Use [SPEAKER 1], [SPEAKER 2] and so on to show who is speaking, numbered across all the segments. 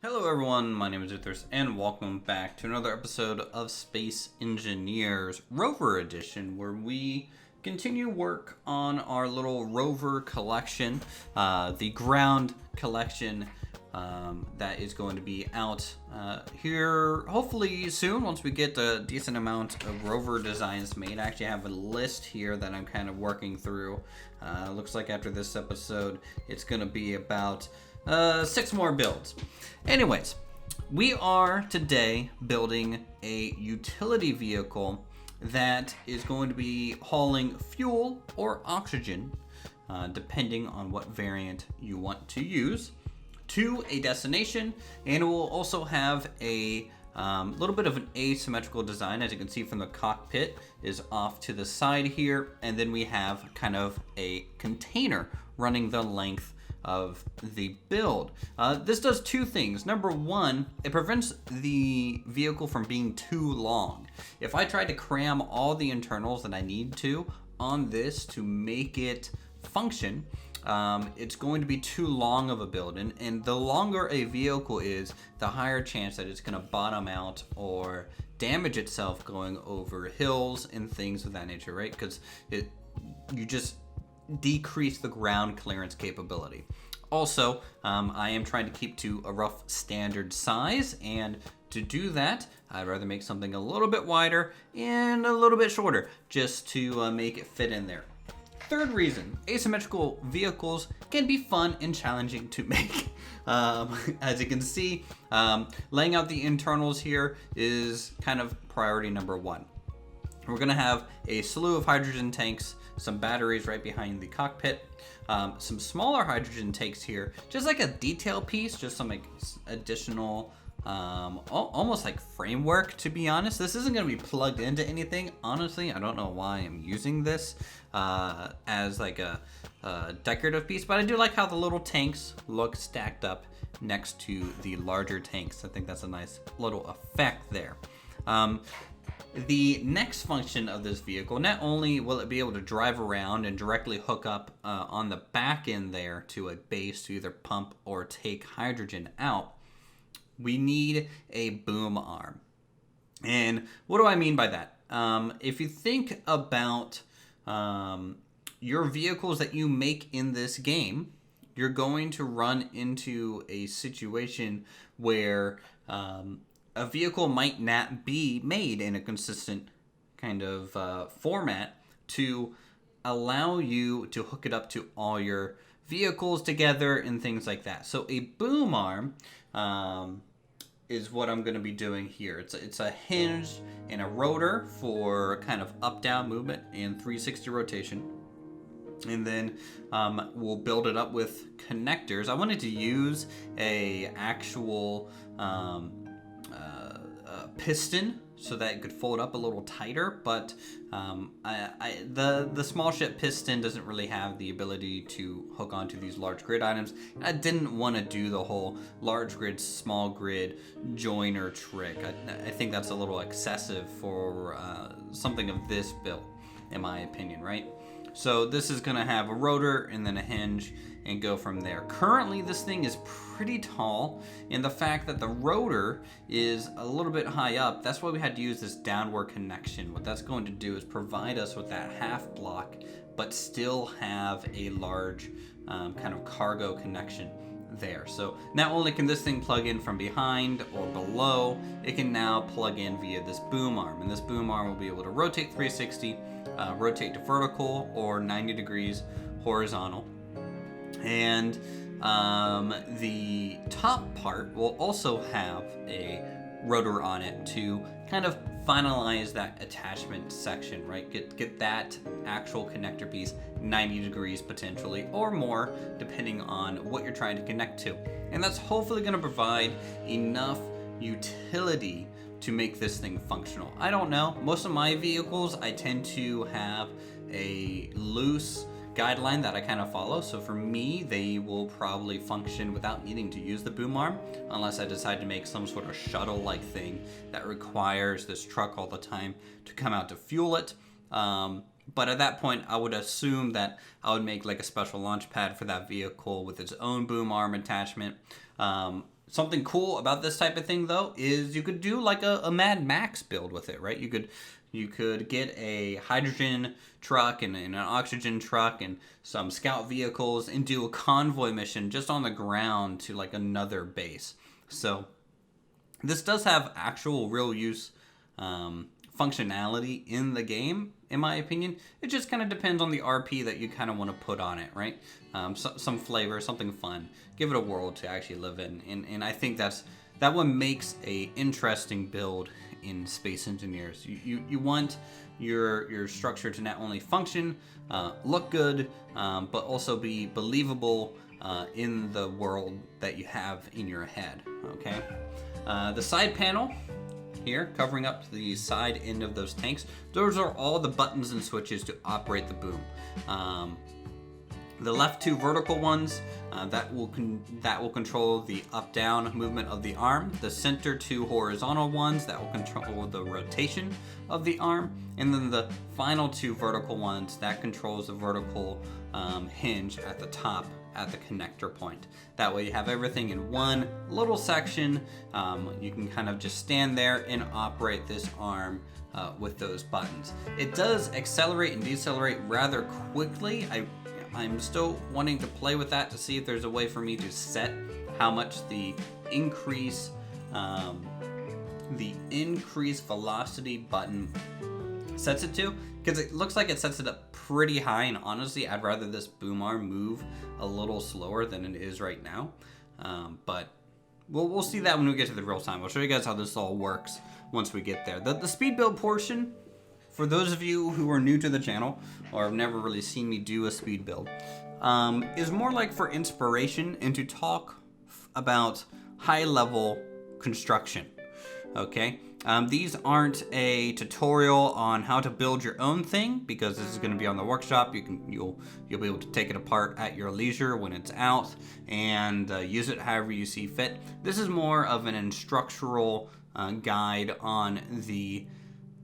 [SPEAKER 1] Hello everyone, my name is Uthris, and welcome back to another episode of Space Engineers Rover Edition, where we continue work on our little rover collection, the ground collection that is going to be out here hopefully soon once we get a decent amount of rover designs made. I actually have a list here that I'm kind of working through. Looks like after this episode it's going to be about 6 more builds. Anyways, we are today building a utility vehicle that is going to be hauling fuel or oxygen, depending on what variant you want to use, to a destination, and it will also have a little bit of an asymmetrical design. As you can see from the cockpit is off to the side here, and then we have kind of a container running the length of the build. This does 2 things. Number 1, it prevents the vehicle from being too long. If I tried to cram all the internals that I need to on this to make it function, it's going to be too long of a build, and the longer a vehicle is, the higher chance that it's going to bottom out or damage itself going over hills and things of that nature, right? Because you just decrease the ground clearance capability. Also, I am trying to keep to a rough standard size, and to do that, I'd rather make something a little bit wider and a little bit shorter just to make it fit in there. Third reason, asymmetrical vehicles can be fun and challenging to make. As you can see, laying out the internals here is kind of priority number 1. We're going to have a slew of hydrogen tanks, some batteries right behind the cockpit, some smaller hydrogen tanks here, just like a detail piece, just some like additional, almost like framework, to be honest. This isn't going to be plugged into anything. Honestly, I don't know why I'm using this as like a decorative piece, but I do like how the little tanks look stacked up next to the larger tanks. I think that's a nice little effect there. The next function of this vehicle, not only will it be able to drive around and directly hook up on the back end there to a base to either pump or take hydrogen out, we need a boom arm. And what do I mean by that? If you think about your vehicles that you make in this game, you're going to run into a situation where a vehicle might not be made in a consistent kind of format to allow you to hook it up to all your vehicles together and things like that. So a boom arm is what I'm going to be doing here. It's a hinge and a rotor for kind of up-down movement and 360 rotation. And then we'll build it up with connectors. I wanted to use a actual piston so that it could fold up a little tighter, but the small ship piston doesn't really have the ability to hook onto these large grid items. I didn't want to do the whole large grid, small grid joiner trick. I think that's a little excessive for something of this build, in my opinion, right? So this is going to have a rotor and then a hinge and go from there. Currently, this thing is pretty tall, and the fact that the rotor is a little bit high up, that's why we had to use this downward connection. What that's going to do is provide us with that half block, but still have a large kind of cargo connection there. So not only can this thing plug in from behind or below, it can now plug in via this boom arm, and this boom arm will be able to rotate 360, rotate to vertical or 90 degrees horizontal. And the top part will also have a rotor on it to kind of finalize that attachment section, right? Get that actual connector piece 90 degrees potentially, or more, depending on what you're trying to connect to. And that's hopefully going to provide enough utility to make this thing functional. I don't know. Most of my vehicles, I tend to have a loose guideline that I kind of follow. So for me, they will probably function without needing to use the boom arm, unless I decide to make some sort of shuttle-like thing that requires this truck all the time to come out to fuel it. But at that point, I would assume that I would make like a special launch pad for that vehicle with its own boom arm attachment. Something cool about this type of thing, though, is you could do like a Mad Max build with it, right? You could get a hydrogen truck and an oxygen truck and some scout vehicles and do a convoy mission just on the ground to like another base. So this does have actual real use functionality in the game, in my opinion. It just kind of depends on the RP that you kind of want to put on it, right? Some flavor, something fun. Give it a world to actually live in. And I think that one makes a interesting build in Space Engineers. You want your structure to not only function, look good, but also be believable in the world that you have in your head, okay? The side panel here, covering up the side end of those tanks, those are all the buttons and switches to operate the boom. The left two vertical ones, that will control the up-down movement of the arm. The center two horizontal ones, that will control the rotation of the arm. And then the final two vertical ones, that controls the vertical hinge at the top at the connector point. That way you have everything in one little section. You can kind of just stand there and operate this arm with those buttons. It does accelerate and decelerate rather quickly. I'm still wanting to play with that to see if there's a way for me to set how much the increase velocity button sets it to, because it looks like it sets it up pretty high, and honestly I'd rather this boom arm move a little slower than it is right now. But we'll see that when we get to the real time. I'll show you guys how this all works once we get there. The speed build portion, for those of you who are new to the channel or have never really seen me do a speed build, is more like for inspiration and to talk about high level construction. Okay, these aren't a tutorial on how to build your own thing, because this is going to be on the workshop. You'll be able to take it apart at your leisure when it's out and use it however you see fit. This is more of an instructional guide on the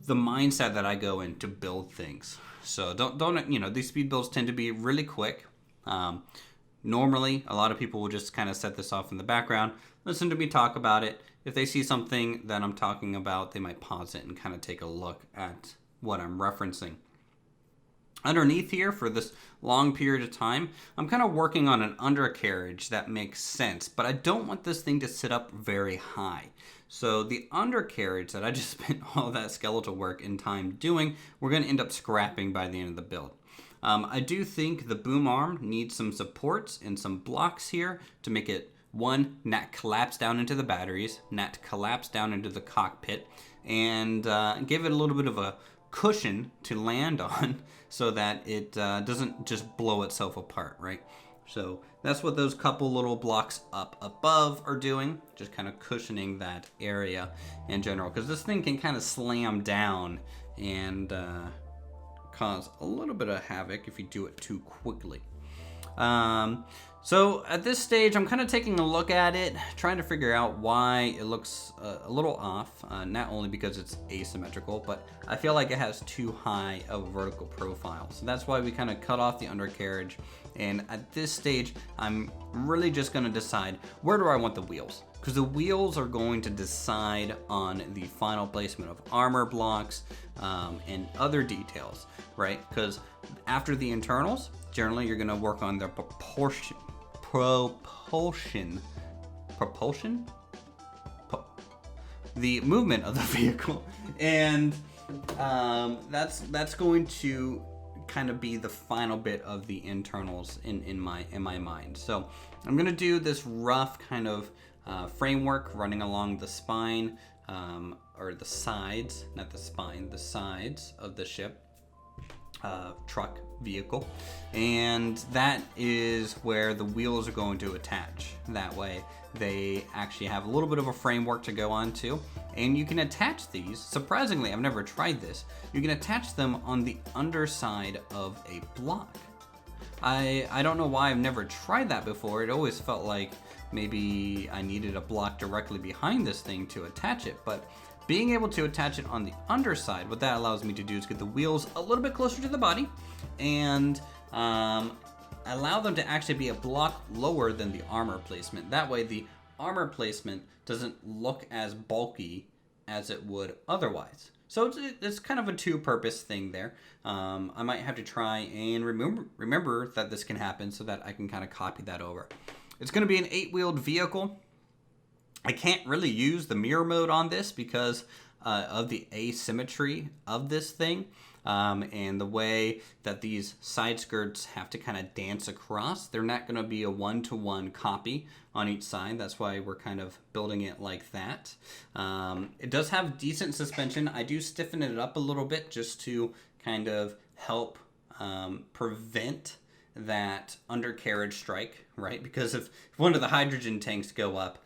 [SPEAKER 1] mindset that I go in to build things. So don't these speed builds tend to be really quick. Normally, a lot of people will just kind of set this off in the background, listen to me talk about it. If they see something that I'm talking about, they might pause it and kind of take a look at what I'm referencing. Underneath here, for this long period of time, I'm kind of working on an undercarriage that makes sense, but I don't want this thing to sit up very high. So the undercarriage that I just spent all that skeletal work and time doing, we're going to end up scrapping by the end of the build. I do think the boom arm needs some supports and some blocks here to make it, one, not collapse down into the batteries, not collapse down into the cockpit, and give it a little bit of a cushion to land on so that it doesn't just blow itself apart, right? So that's what those couple little blocks up above are doing, just kind of cushioning that area in general, because this thing can kind of slam down and cause a little bit of havoc if you do it too quickly. So at this stage, I'm kind of taking a look at it, trying to figure out why it looks a little off, not only because it's asymmetrical, but I feel like it has too high of a vertical profile. So that's why we kind of cut off the undercarriage. And at this stage, I'm really just going to decide, where do I want the wheels? Because the wheels are going to decide on the final placement of armor blocks and other details, right? Because after the internals, generally you're going to work on the propulsion, the movement of the vehicle, and that's going to kind of be the final bit of the internals in my mind. So I'm going to do this rough kind of framework running along the spine, or the sides, not the spine, the sides of the ship. Truck vehicle, and that is where the wheels are going to attach. That way they actually have a little bit of a framework to go on to, and you can attach these. Surprisingly, I've never tried this. You can attach them on the underside of a block. I don't know why I've never tried that before. It always felt like maybe I needed a block directly behind this thing to attach it, but being able to attach it on the underside, what that allows me to do is get the wheels a little bit closer to the body and allow them to actually be a block lower than the armor placement. That way the armor placement doesn't look as bulky as it would otherwise. So it's kind of a two-purpose thing there. I might have to try and remember that this can happen so that I can kind of copy that over. It's going to be an 8-wheeled vehicle. I can't really use the mirror mode on this because of the asymmetry of this thing. And the way that these side skirts have to kind of dance across. They're not going to be a one-to-one copy on each side. That's why we're kind of building it like that. It does have decent suspension. I do stiffen it up a little bit just to kind of help prevent that undercarriage strike, right? Because if one of the hydrogen tanks go up,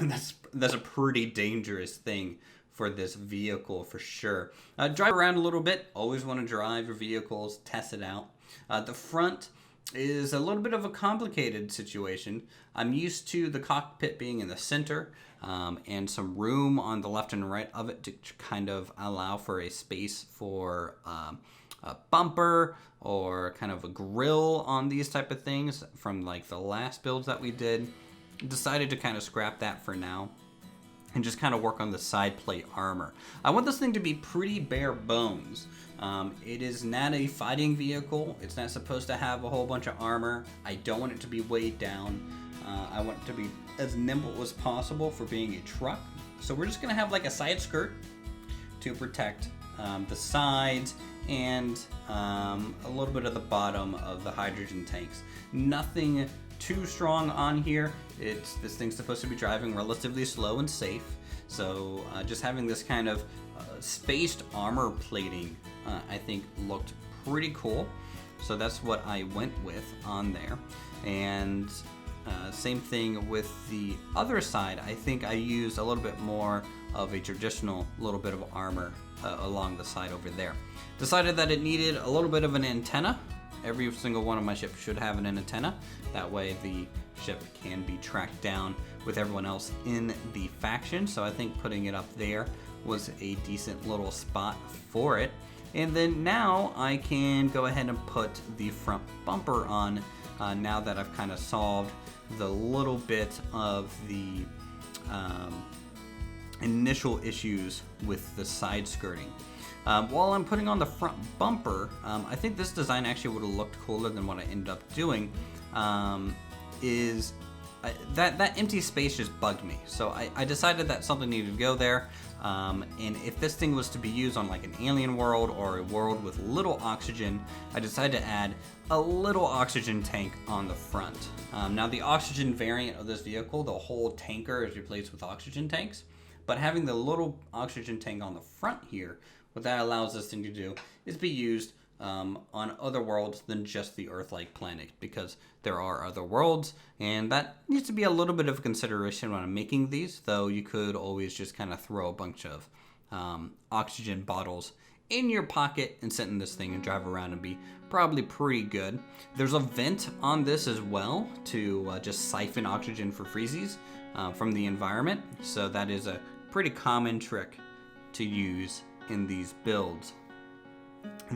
[SPEAKER 1] that's a pretty dangerous thing for this vehicle for sure. Drive around a little bit. Always want to drive your vehicles, test it out. The front is a little bit of a complicated situation. I'm used to the cockpit being in the center and some room on the left and right of it to kind of allow for a space for a bumper or kind of a grill on these type of things from like the last builds that we did. Decided to kind of scrap that for now and just kind of work on the side plate armor. I want this thing to be pretty bare bones. It is not a fighting vehicle. It's not supposed to have a whole bunch of armor. I don't want it to be weighed down. I want it to be as nimble as possible for being a truck. So we're just gonna have like a side skirt to protect the sides and a little bit of the bottom of the hydrogen tanks. Nothing too strong on here. This thing's supposed to be driving relatively slow and safe. So just having this kind of spaced armor plating, I think looked pretty cool. So that's what I went with on there. And same thing with the other side. I think I used a little bit more of a traditional little bit of armor along the side over there. Decided that it needed a little bit of an antenna. Every single one of my ships should have an antenna. That way the ship can be tracked down with everyone else in the faction. So I think putting it up there was a decent little spot for it. And then now I can go ahead and put the front bumper on now that I've kind of solved the little bit of the initial issues with the side skirting. While I'm putting on the front bumper, I think this design actually would have looked cooler than what I ended up doing. That empty space just bugged me. So I decided that something needed to go there. And if this thing was to be used on like an alien world or a world with little oxygen, I decided to add a little oxygen tank on the front. Now the oxygen variant of this vehicle, the whole tanker is replaced with oxygen tanks. But having the little oxygen tank on the front here, what that allows this thing to do is be used on other worlds than just the Earth-like planet, because there are other worlds, and that needs to be a little bit of consideration when I'm making these, though you could always just kind of throw a bunch of oxygen bottles in your pocket and sit in this thing and drive around and be probably pretty good. There's a vent on this as well to just siphon oxygen for freezies from the environment, so that is a pretty common trick to use in these builds.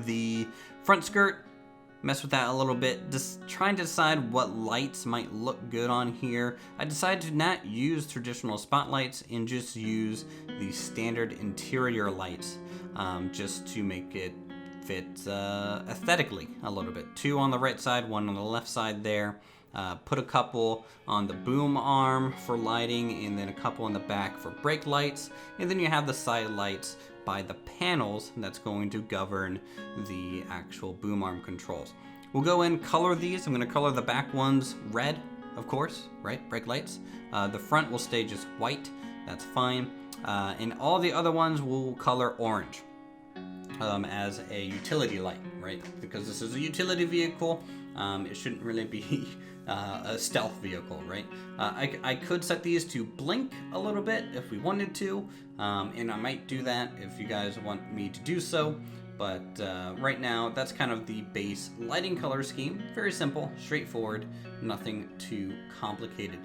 [SPEAKER 1] The front skirt, mess with that a little bit, just trying to decide what lights might look good on here. I decided to not use traditional spotlights and just use the standard interior lights just to make it fit aesthetically a little bit. 2 on the right side, 1 on the left side there. Put a couple on the boom arm for lighting, and then a couple in the back for brake lights, and then you have the side lights by the panels that's going to govern the actual boom arm controls. We'll go in, color these. I'm going to color the back ones red, of course, right? Brake lights. The front will stay just white. That's fine. And all the other ones will color orange as a utility light, right? Because this is a utility vehicle. It shouldn't really be a stealth vehicle, right? I could set these to blink a little bit if we wanted to, and I might do that if you guys want me to do so, but right now that's kind of the base lighting color scheme. Very simple, straightforward, nothing too complicated.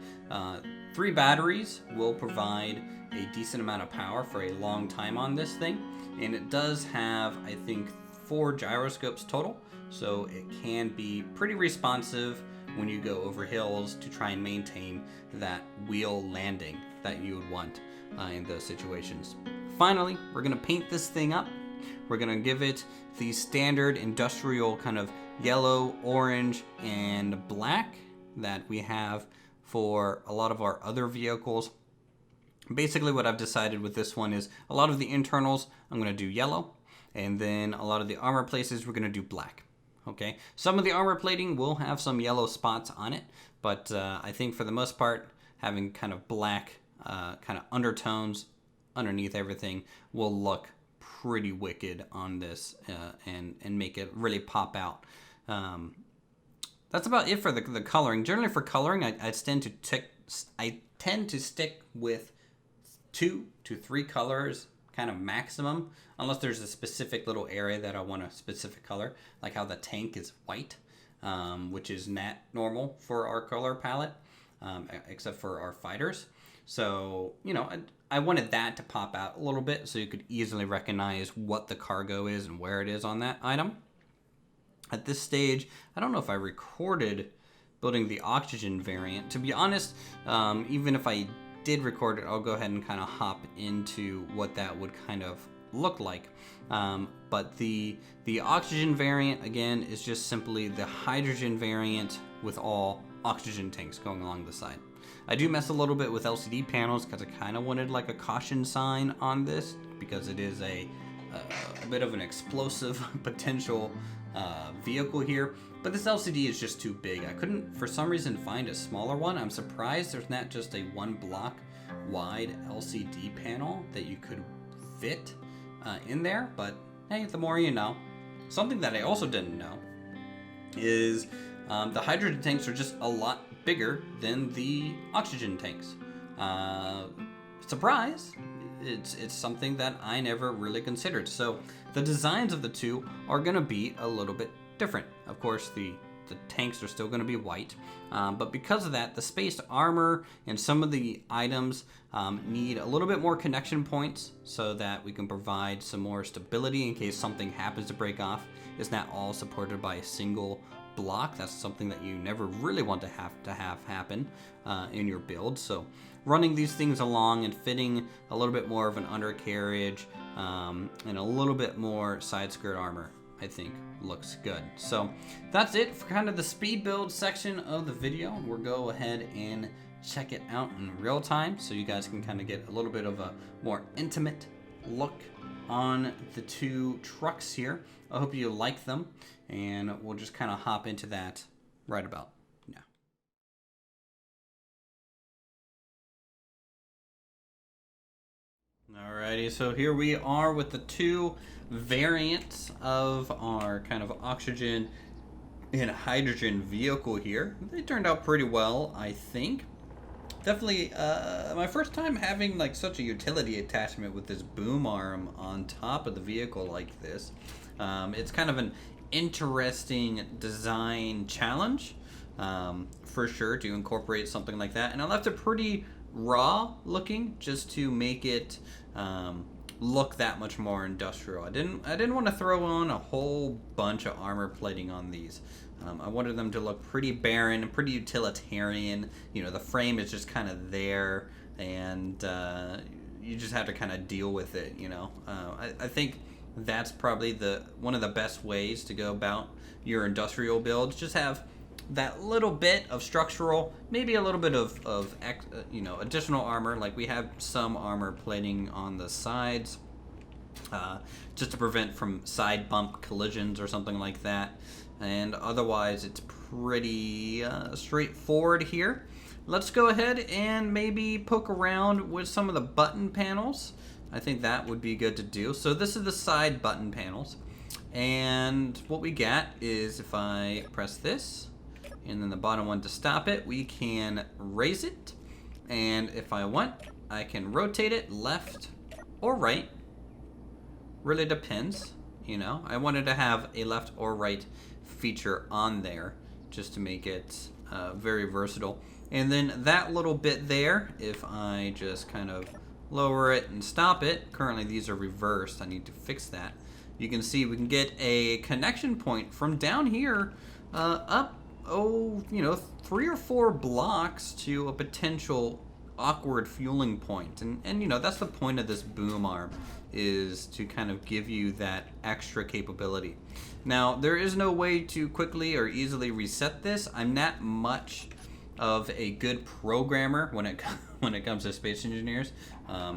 [SPEAKER 1] 3 batteries will provide a decent amount of power for a long time on this thing, and it does have, I think, 4 gyroscopes total, so it can be pretty responsive when you go over hills to try and maintain that wheel landing that you would want in those situations. Finally, we're going to paint this thing up. We're going to give it the standard industrial kind of yellow, orange, and black that we have for a lot of our other vehicles. Basically what I've decided with this one is a lot of the internals I'm going to do yellow, and then a lot of the armor places we're going to do black. Okay, some of the armor plating will have some yellow spots on it, but I think for the most part, having kind of black kind of undertones underneath everything will look pretty wicked on this and make it really pop out. That's about it for the coloring. Generally for coloring, I tend to stick with 2 to 3 colors kind of maximum, unless there's a specific little area that I want a specific color, like how the tank is white, which is not normal for our color palette, except for our fighters. So, you know, I wanted that to pop out a little bit so you could easily recognize what the cargo is and where it is on that item. At this stage, I don't know if I recorded building the oxygen variant. To be honest, even if I did record it, I'll go ahead and kind of hop into what that would kind of look like. But the oxygen variant, again, is just simply the hydrogen variant with all oxygen tanks going along the side. I do mess a little bit with LCD panels because I kind of wanted like a caution sign on this, because it is a bit of an explosive potential vehicle here. But this LCD is just too big. I couldn't, for some reason, find a smaller one. I'm surprised there's not just a 1 block wide LCD panel that you could fit in there. But hey, the more you know. Something that I also didn't know is the hydrogen tanks are just a lot bigger than the oxygen tanks. Surprise! It's something that I never really considered. So the designs of the two are going to be a little bit different. Of course, the tanks are still going to be white, but because of that, the spaced armor and some of the items need a little bit more connection points so that we can provide some more stability in case something happens to break off. It's not all supported by a single block. That's something that you never really want to have happen in your build. So running these things along and fitting a little bit more of an undercarriage and a little bit more side skirt armor, I think looks good. So that's it for kind of the speed build section of the video. We'll go ahead and check it out in real time so you guys can kind of get a little bit of a more intimate look on the two trucks here. I hope you like them, and we'll just kind of hop into that right about now. Alrighty, so here we are with the two variants of our kind of oxygen and hydrogen vehicle here. They turned out pretty well, I think. Definitely my first time having like such a utility attachment with this boom arm on top of the vehicle like this. It's kind of an interesting design challenge for sure to incorporate something like that, and I left it pretty raw looking just to make it look that much more industrial. I didn't want to throw on a whole bunch of armor plating on these. I wanted them to look pretty barren and pretty utilitarian. You know, the frame is just kind of there, and you just have to kind of deal with it, you know. I think that's probably one of the best ways to go about your industrial builds. Just have that little bit of structural, maybe a little bit of additional armor. Like we have some armor plating on the sides, just to prevent from side bump collisions or something like that. And otherwise, it's pretty straightforward here. Let's go ahead and maybe poke around with some of the button panels. I think that would be good to do. So this is the side button panels. And what we got is if I press this, and then the bottom one to stop it, we can raise it. And if I want, I can rotate it left or right. Really depends, you know. I wanted to have a left or right feature on there just to make it very versatile. And then that little bit there, if I just kind of lower it and stop it, currently these are reversed, I need to fix that. You can see we can get a connection point from down here up 3 or 4 blocks to a potential awkward fueling point. And that's the point of this boom arm, is to kind of give you that extra capability. Now, there is no way to quickly or easily reset this. I'm not much of a good programmer when it comes to space engineers.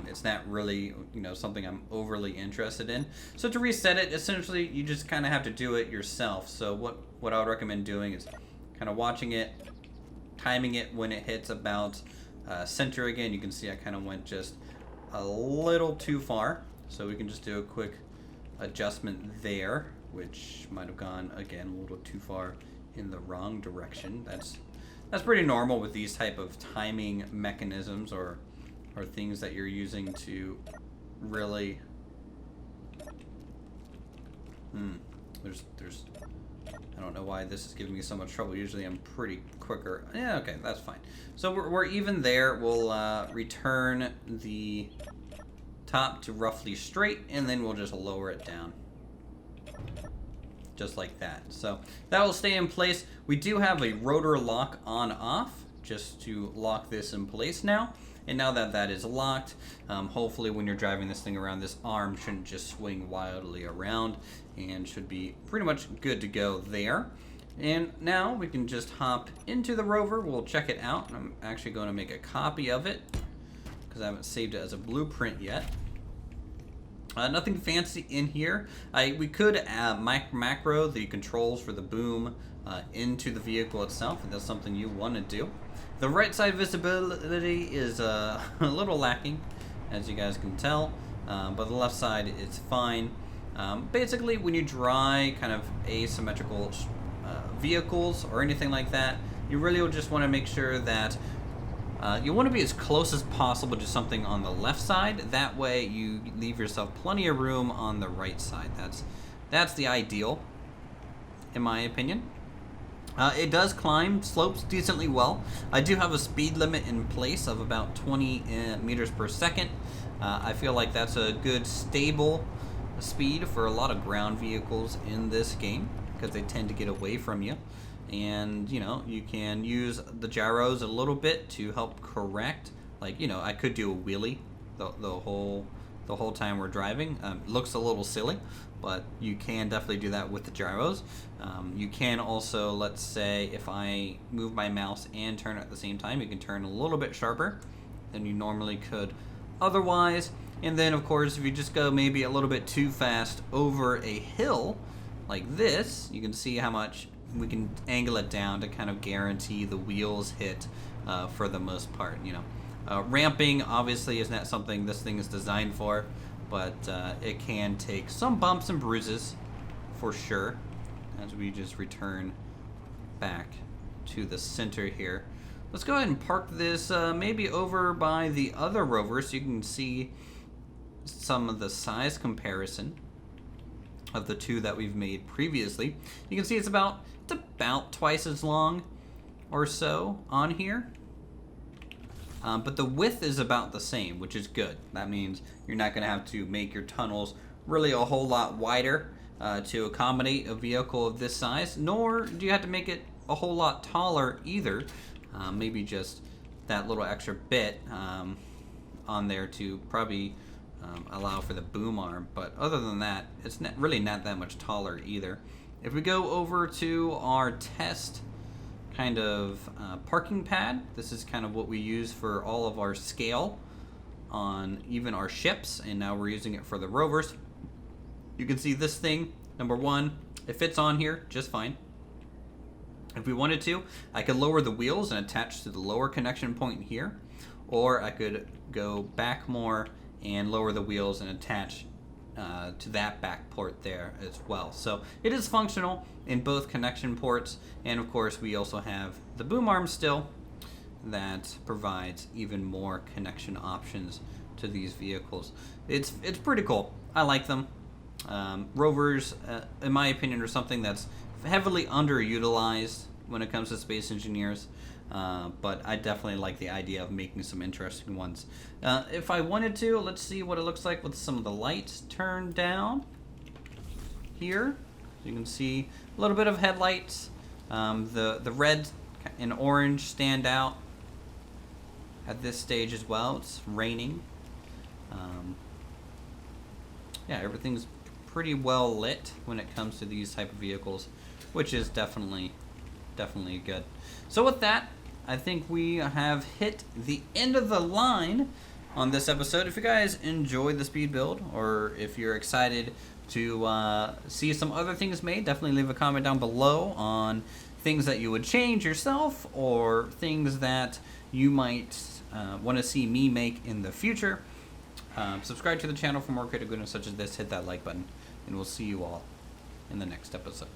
[SPEAKER 1] It's not really something I'm overly interested in. So to reset it, essentially you just kind of have to do it yourself. So what I would recommend doing is kind of watching it, timing it when it hits about center again. You can see I kind of went just a little too far, so we can just do a quick adjustment there, which might have gone again a little too far in the wrong direction. That's pretty normal with these type of timing mechanisms or things that you're using to really there's I don't know why this is giving me so much trouble. Usually I'm pretty quicker. Yeah, okay, that's fine. So we're even there. We'll return the top to roughly straight, and then we'll just lower it down. Just like that. So that will stay in place. We do have a rotor lock on off just to lock this in place now. And now that that is locked, hopefully when you're driving this thing around, this arm shouldn't just swing wildly around and should be pretty much good to go there. And now we can just hop into the rover. We'll check it out. I'm actually going to make a copy of it because I haven't saved it as a blueprint yet. Nothing fancy in here. We could macro the controls for the boom into the vehicle itself, if that's something you want to do. The right side visibility is a little lacking, as you guys can tell, but the left side is fine. Basically, when you dry kind of asymmetrical vehicles or anything like that, you really will just want to make sure that you want to be as close as possible to something on the left side. That way you leave yourself plenty of room on the right side. That's the ideal, in my opinion. It does climb slopes decently well. I do have a speed limit in place of about 20 meters per second. I feel like that's a good stable speed for a lot of ground vehicles in this game, because they tend to get away from you. And you can use the gyros a little bit to help correct. Like I could do a wheelie the whole time we're driving. Looks a little silly, but you can definitely do that with the gyros. You can also, let's say, if I move my mouse and turn it at the same time, you can turn a little bit sharper than you normally could otherwise. And then, of course, if you just go maybe a little bit too fast over a hill like this, you can see how much we can angle it down to kind of guarantee the wheels hit for the most part. Ramping obviously is not something this thing is designed for, but it can take some bumps and bruises for sure, as we just return back to the center here. Let's go ahead and park this maybe over by the other rover so you can see some of the size comparison of the two that we've made previously. You can see it's about twice as long or so on here. But the width is about the same, which is good. That means you're not going to have to make your tunnels really a whole lot wider to accommodate a vehicle of this size, nor do you have to make it a whole lot taller either. Maybe just that little extra bit on there to probably allow for the boom arm. But other than that, it's really not that much taller either. If we go over to our test kind of parking pad, this is kind of what we use for all of our scale on even our ships, and now we're using it for the rovers. You can see this thing, number one, it fits on here just fine. If we wanted to, I could lower the wheels and attach to the lower connection point here, or I could go back more and lower the wheels and attach to that back port there as well. So it is functional in both connection ports, and of course we also have the boom arm still that provides even more connection options to these vehicles. It's pretty cool. I like them. Rovers, in my opinion, are something that's heavily underutilized when it comes to space engineers. But I definitely like the idea of making some interesting ones. If I wanted to, let's see what it looks like with some of the lights turned down here. You can see a little bit of headlights The red and orange stand out at this stage as well. It's raining. Yeah, everything's pretty well lit when it comes to these type of vehicles, which is definitely good. So with that, I think we have hit the end of the line on this episode. If you guys enjoyed the speed build, or if you're excited to see some other things made, definitely leave a comment down below on things that you would change yourself, or things that you might want to see me make in the future. Subscribe to the channel for more creative goodness such as this. Hit that like button, and we'll see you all in the next episode.